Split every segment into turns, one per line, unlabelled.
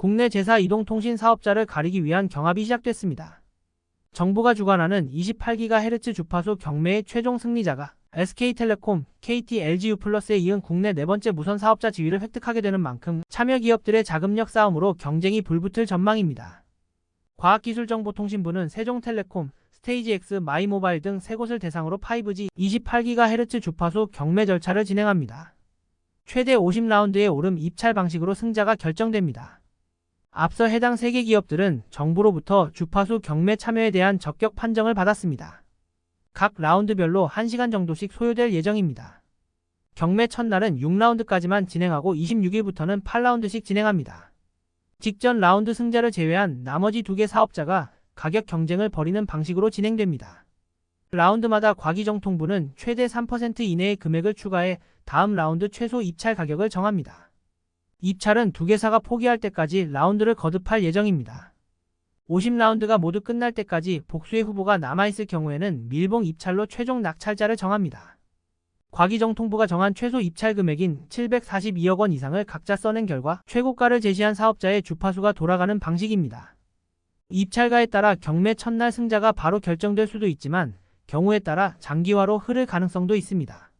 국내 제사 이동통신 사업자를 가리기 위한 경합이 시작됐습니다. 정부가 주관하는 28GHz 주파수 경매의 최종 승리자가 SK텔레콤, KT, LG유플러스에 이은 국내 네 번째 무선 사업자 지위를 획득하게 되는 만큼 참여 기업들의 자금력 싸움으로 경쟁이 불붙을 전망입니다. 과학기술정보통신부는 세종텔레콤, 스테이지X, 마이모바일 등 세 곳을 대상으로 5G 28GHz 주파수 경매 절차를 진행합니다. 최대 50라운드의 오름 입찰 방식으로 승자가 결정됩니다. 앞서 해당 3개 기업들은 정부로부터 주파수 경매 참여에 대한 적격 판정을 받았습니다. 각 라운드별로 1시간 정도씩 소요될 예정입니다. 경매 첫날은 6라운드까지만 진행하고 26일부터는 8라운드씩 진행합니다. 직전 라운드 승자를 제외한 나머지 2개 사업자가 가격 경쟁을 벌이는 방식으로 진행됩니다. 라운드마다 과기정통부는 최대 3% 이내의 금액을 추가해 다음 라운드 최소 입찰 가격을 정합니다. 입찰은 2개사가 포기할 때까지 라운드를 거듭할 예정입니다. 50라운드가 모두 끝날 때까지 복수의 후보가 남아있을 경우에는 밀봉 입찰로 최종 낙찰자를 정합니다. 과기정통부가 정한 최소 입찰 금액인 742억 원 이상을 각자 써낸 결과 최고가를 제시한 사업자의 주파수가 돌아가는 방식입니다. 입찰가에 따라 경매 첫날 승자가 바로 결정될 수도 있지만 경우에 따라 장기화로 흐를 가능성도 있습니다.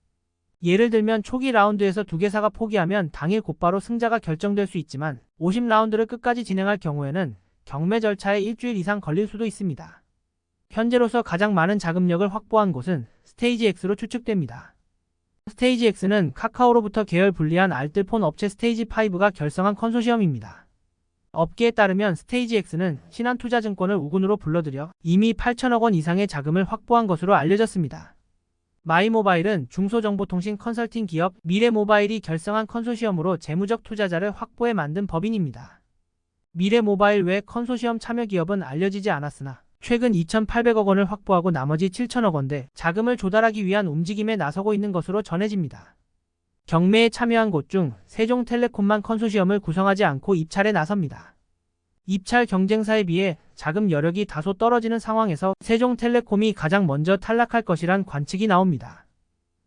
예를 들면 초기 라운드에서 2개사가 포기하면 당일 곧바로 승자가 결정될 수 있지만 50라운드를 끝까지 진행할 경우에는 경매 절차에 일주일 이상 걸릴 수도 있습니다. 현재로서 가장 많은 자금력을 확보한 곳은 스테이지X로 추측됩니다. 스테이지X는 카카오로부터 계열 분리한 알뜰폰 업체 스테이지5가 결성한 컨소시엄입니다. 업계에 따르면 스테이지X는 신한투자증권을 우군으로 불러들여 이미 8천억 원 이상의 자금을 확보한 것으로 알려졌습니다. 마이모바일은 중소정보통신 컨설팅 기업 미래모바일이 결성한 컨소시엄으로 재무적 투자자를 확보해 만든 법인입니다. 미래모바일 외 컨소시엄 참여 기업은 알려지지 않았으나 최근 2,800억 원을 확보하고 나머지 7천억 원대 자금을 조달하기 위한 움직임에 나서고 있는 것으로 전해집니다. 경매에 참여한 곳 중 세종텔레콤만 컨소시엄을 구성하지 않고 입찰에 나섭니다. 입찰 경쟁사에 비해 자금 여력이 다소 떨어지는 상황에서 세종텔레콤이 가장 먼저 탈락할 것이란 관측이 나옵니다.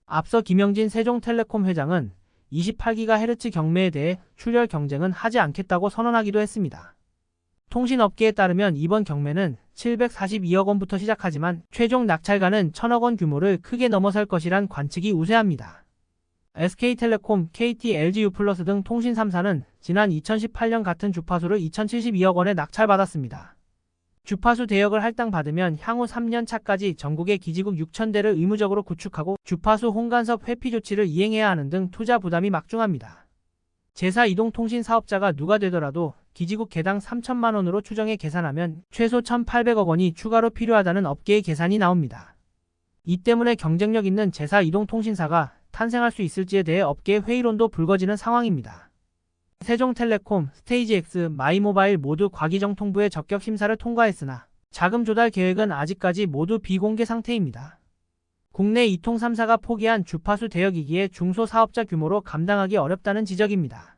앞서 김영진 세종텔레콤 회장은 28GHz 경매에 대해 출혈 경쟁은 하지 않겠다고 선언하기도 했습니다. 통신업계에 따르면 이번 경매는 742억 원부터 시작하지만 최종 낙찰가는 1,000억 원 규모를 크게 넘어설 것이란 관측이 우세합니다. SK텔레콤, KT, LG유플러스 등 통신 3사는 지난 2018년 같은 주파수를 2,072억 원에 낙찰받았습니다. 주파수 대역을 할당받으면 향후 3년 차까지 전국의 기지국 6,000대를 의무적으로 구축하고 주파수 홍간섭 회피 조치를 이행해야 하는 등 투자 부담이 막중합니다. 제사 이동통신 사업자가 누가 되더라도 기지국 개당 3천만 원으로 추정해 계산하면 최소 1,800억 원이 추가로 필요하다는 업계의 계산이 나옵니다. 이 때문에 경쟁력 있는 제사 이동통신사가 탄생할 수 있을지에 대해 업계의 회의론도 불거지는 상황입니다. 세종텔레콤, 스테이지X, 마이모바일 모두 과기정통부의 적격 심사를 통과했으나 자금 조달 계획은 아직까지 모두 비공개 상태입니다. 국내 2통 3사가 포기한 주파수 대역이기에 중소사업자 규모로 감당하기 어렵다는 지적입니다.